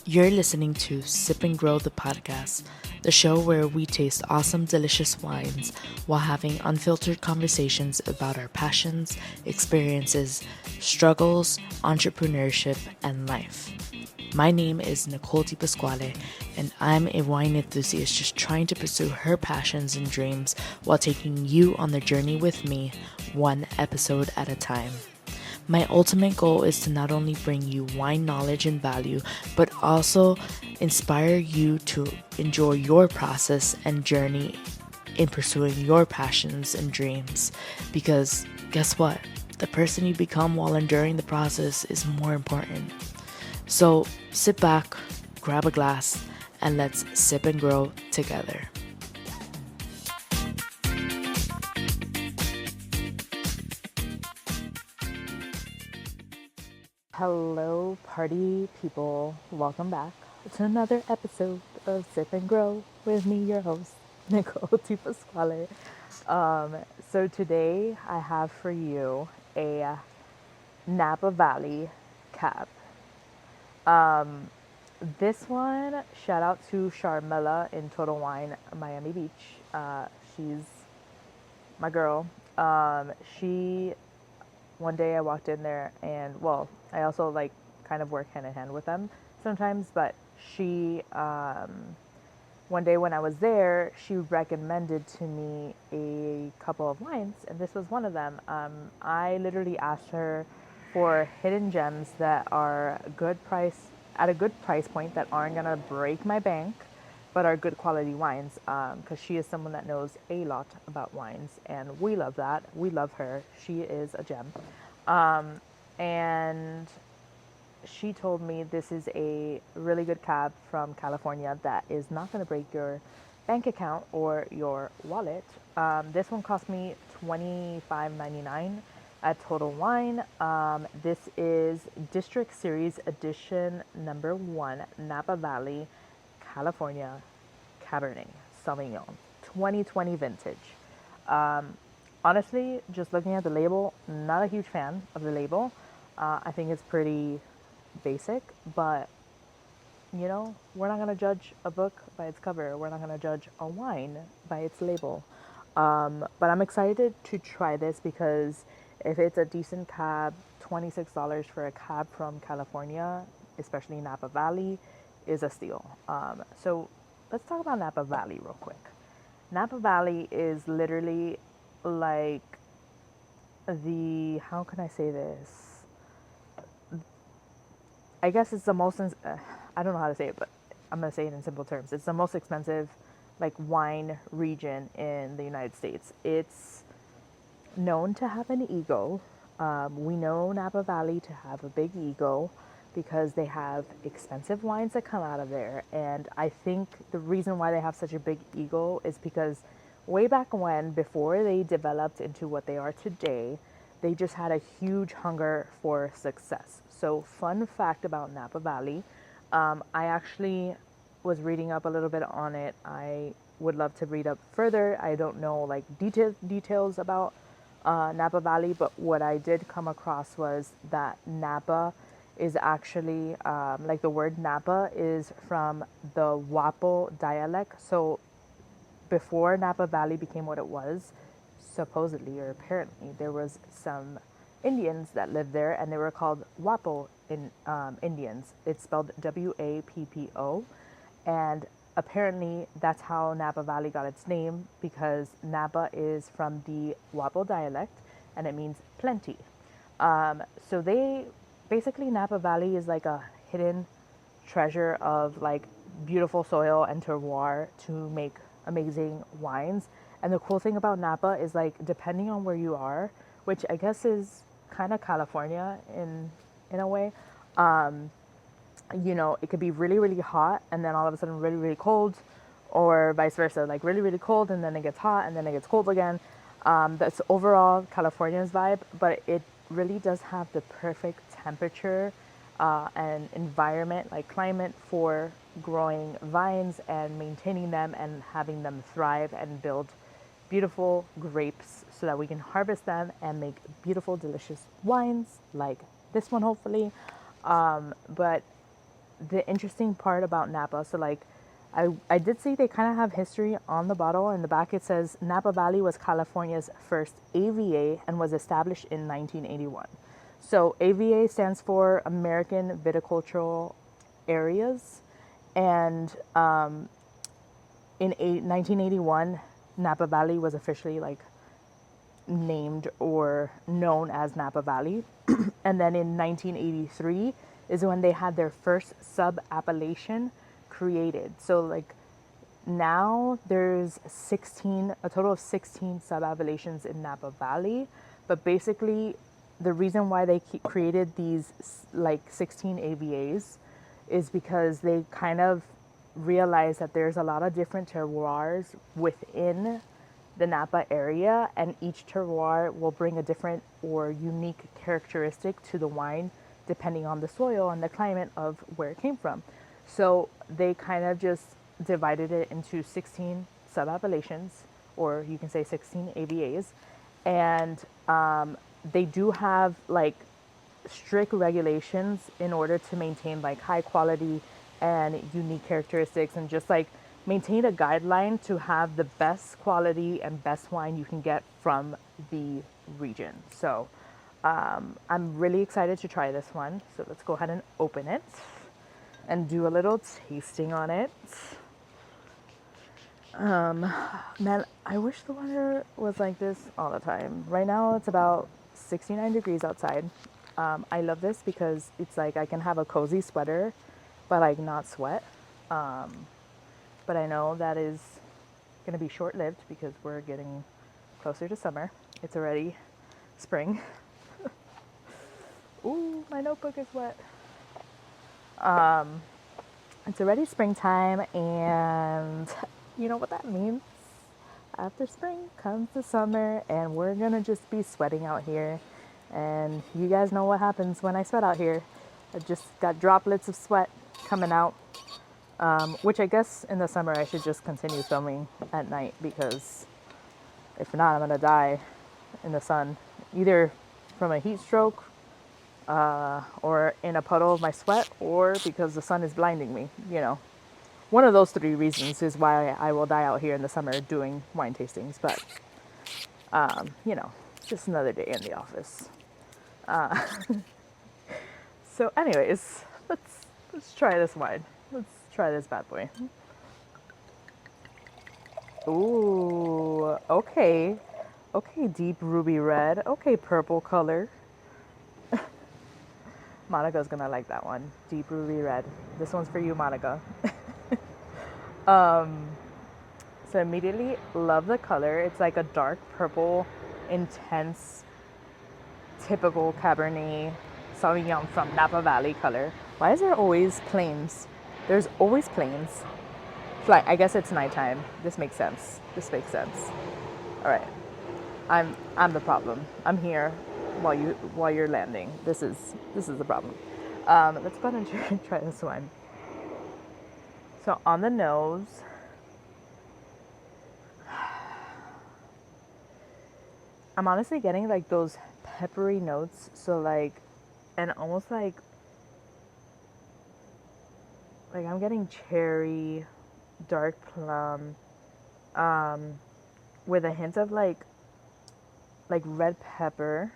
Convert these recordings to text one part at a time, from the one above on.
You're listening to Sip and Grow the podcast, the show where we taste awesome, delicious wines while having unfiltered conversations about our passions, experiences, struggles, entrepreneurship, and life. My name is Nicole Di Pasquale, and I'm a wine enthusiast just trying to pursue her passions and dreams while taking you on the journey with me, one episode at a time. My ultimate goal is to not only bring you wine knowledge and value, but also inspire you to enjoy your process and journey in pursuing your passions and dreams. Because guess what? The person you become while enduring the process is more important. So sit back, grab a glass, and let's sip and grow together. Hello, party people. Welcome back to another episode of Sip and Grow with me, your host, Nicole Di Pasquale. So today I have for you a Napa Valley cab. This one, shout out to Charmella in Total Wine, Miami Beach. She's my girl. She One day I walked in there and, well, I also like kind of work hand in hand with them sometimes, but one day when I was there, she recommended to me a couple of wines, and this was one of them. I literally asked her for hidden gems that are at a good price point, that aren't gonna break my bank, but are good quality wines. Because she is someone that knows a lot about wines, and we love that. We love her. She is a gem. And she told me this is a really good cab from California that is not going to break your bank account or your wallet. This one cost me $25.99 at Total Wine. This is District Series Edition number 1, Napa Valley, California, Cabernet Sauvignon, 2020 vintage. Honestly, just looking at the label, not a huge fan of the label. I think it's pretty basic, but we're not going to judge a book by its cover. We're not going to judge a wine by its label. But I'm excited to try this because if it's a decent cab, $26 for a cab from California, especially Napa Valley, is a steal. So let's talk about Napa Valley real quick. Napa Valley is literally like how can I say this? I guess it's the most, I don't know how to say it, but I'm going to say it in simple terms. It's the most expensive, like, wine region in the United States. It's known to have an ego. We know Napa Valley to have a big ego because they have expensive wines that come out of there. And I think the reason why they have such a big ego is because way back when, before they developed into what they are today, they just had a huge hunger for success. So, fun fact about Napa Valley, I actually was reading up a little bit on it. I would love to read up further. I don't know like details about Napa Valley, but what I did come across was that Napa is actually, like, the word Napa is from the Wappo dialect. So before Napa Valley became what it was, supposedly or apparently, there was some Indians that lived there, and they were called Indians. It's spelled Wappo, and apparently that's how Napa Valley got its name, because Napa is from the Wappo dialect, and it means plenty. So they basically, Napa Valley is like a hidden treasure of like beautiful soil and terroir to make amazing wines. And the cool thing about Napa is, like, depending on where you are, which I guess is kind of California in a way, it could be really, really hot and then all of a sudden really, really cold, or vice versa, like really, really cold and then it gets hot and then it gets cold again. That's overall California's vibe, but it really does have the perfect temperature and environment, like climate, for growing vines and maintaining them and having them thrive and build beautiful grapes so that we can harvest them and make beautiful, delicious wines like this one, hopefully. But the interesting part about Napa, so like I did see they kind of have history on the bottle. In the back it says Napa Valley was California's first AVA and was established in 1981. So AVA stands for American Viticultural Areas, and in 1981, Napa Valley was officially like named or known as Napa Valley. And then in 1983 is when they had their first sub-appellation created. So like now there's 16, a total of 16 sub-appellations in Napa Valley. But basically the reason why they created these like 16 AVAs is because they kind of realized that there's a lot of different terroirs within the Napa area, and each terroir will bring a different or unique characteristic to the wine depending on the soil and the climate of where it came from. So they kind of just divided it into 16 sub-appellations, or you can say 16 AVAs, and they do have like strict regulations in order to maintain like high quality and unique characteristics, and just like maintain a guideline to have the best quality and best wine you can get from the region. So I'm really excited to try this one. So let's go ahead and open it and do a little tasting on it. Man, I wish the weather was like this all the time. Right now it's about 69 degrees outside. I love this because it's like I can have a cozy sweater, but like not sweat. But I know that is going to be short-lived because we're getting closer to summer. It's already spring. Ooh, my notebook is wet. It's already springtime, and you know what that means. After spring comes the summer, and we're gonna just be sweating out here. And you guys know what happens when I sweat out here. I just got droplets of sweat coming out, which I guess in the summer I should just continue filming at night, because if not, I'm gonna die in the sun, either from a heat stroke, or in a puddle of my sweat, or because the sun is blinding me. You know, one of those three reasons is why I will die out here in the summer doing wine tastings. But you know, just another day in the office. So, anyways, let's try this wine. Let's try this bad boy. Ooh, okay, okay, deep ruby red. Okay, purple color. Monica's gonna like that one. Deep ruby red. This one's for you, Monica. So immediately love the color. It's like a dark purple, intense, typical Cabernet Sauvignon from Napa Valley color. Why is there always planes? There's always planes. Fly. I guess it's nighttime. This makes sense. This makes sense. All right. I'm the problem. I'm here while you're landing. This is the problem. Let's go ahead and try this one. So on the nose, I'm honestly getting like those peppery notes. So like, and almost like I'm getting cherry, dark plum, with a hint of like red pepper.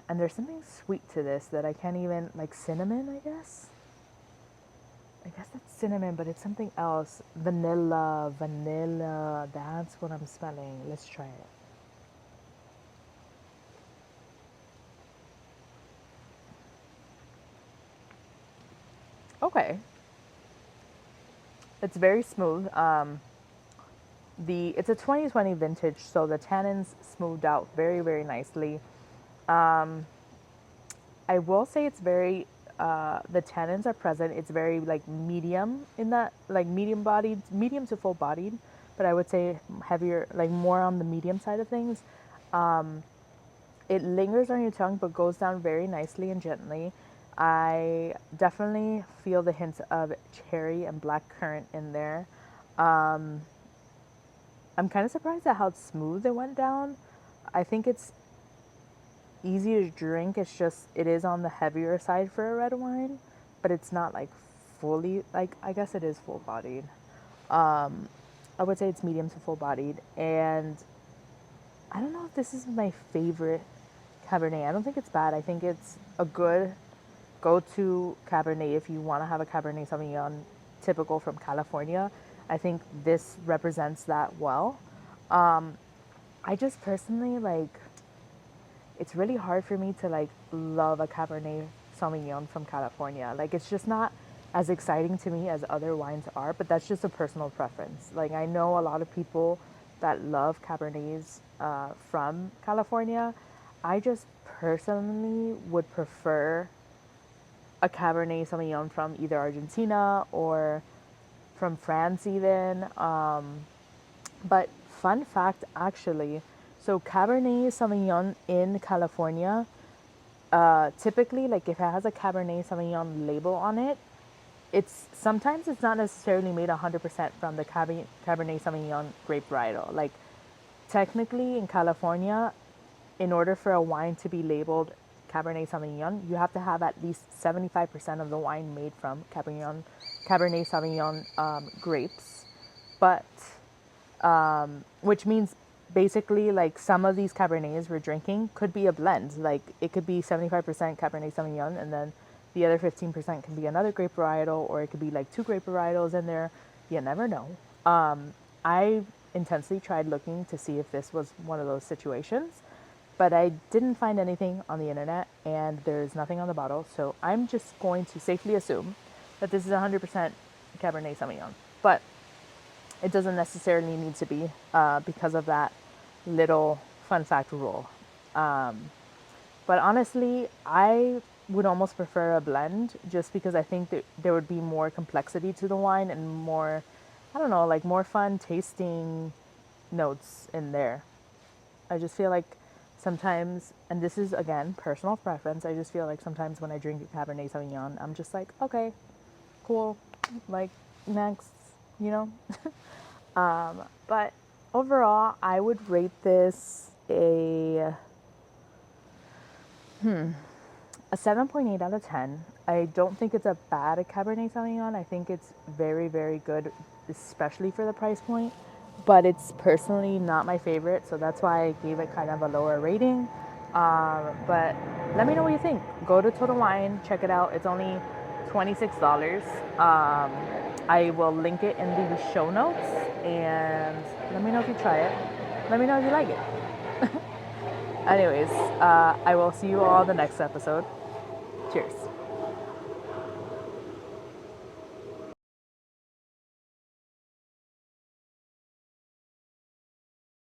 And there's something sweet to this that I can't even, like cinnamon, I guess. I guess that's cinnamon, but it's something else. Vanilla, that's what I'm smelling. Let's try it. Okay. It's very smooth. It's a 2020 vintage, so the tannins smoothed out very, very nicely. I will say it's very, the tannins are present. It's very like medium in that, like medium bodied, medium to full bodied, but I would say heavier, like more on the medium side of things. It lingers on your tongue, but goes down very nicely and gently. I definitely feel the hints of cherry and black currant in there. I'm kind of surprised at how smooth it went down. I think it's, easy to drink. It's just, it is on the heavier side for a red wine, but it's not like fully, like, I guess it is full bodied. I would say it's medium to full bodied. And I don't know if this is my favorite Cabernet. I don't think it's bad. I think it's a good go-to Cabernet if you want to have a Cabernet Sauvignon typical from California. I think this represents that well. I just personally like, it's really hard for me to like love a Cabernet Sauvignon from California. Like it's just not as exciting to me as other wines are, but that's just a personal preference. Like I know a lot of people that love Cabernets from California. I just personally would prefer a Cabernet Sauvignon from either Argentina or from France even. But fun fact actually, so Cabernet Sauvignon in California, typically like if it has a Cabernet Sauvignon label on it, it's sometimes it's not necessarily made 100% from the Cabernet Sauvignon grape varietal. Like technically in California, in order for a wine to be labeled Cabernet Sauvignon, you have to have at least 75% of the wine made from Cabernet Sauvignon grapes. But which means basically like some of these Cabernets we're drinking could be a blend. Like it could be 75% Cabernet Sauvignon and then the other 15% can be another grape varietal, or it could be like two grape varietals in there. You never know. I intensely tried looking to see if this was one of those situations, but I didn't find anything on the internet and there's nothing on the bottle. So I'm just going to safely assume that this is 100% Cabernet Sauvignon. But it doesn't necessarily need to be because of that little fun fact rule. But honestly, I would almost prefer a blend just because I think that there would be more complexity to the wine and more, I don't know, like more fun tasting notes in there. I just feel like sometimes, and this is again personal preference, I just feel like sometimes when I drink Cabernet Sauvignon, I'm just like, okay, cool, like next, you know? But overall, I would rate this a 7.8 out of 10. I don't think it's a bad Cabernet Sauvignon. I think it's very, very good, especially for the price point. But it's personally not my favorite, so that's why I gave it kind of a lower rating. But let me know what you think. Go to Total Wine, check it out. It's only $26. I will link it in the show notes, and let me know if you try it. Let me know if you like it. Anyways, I will see you all the next episode. Cheers.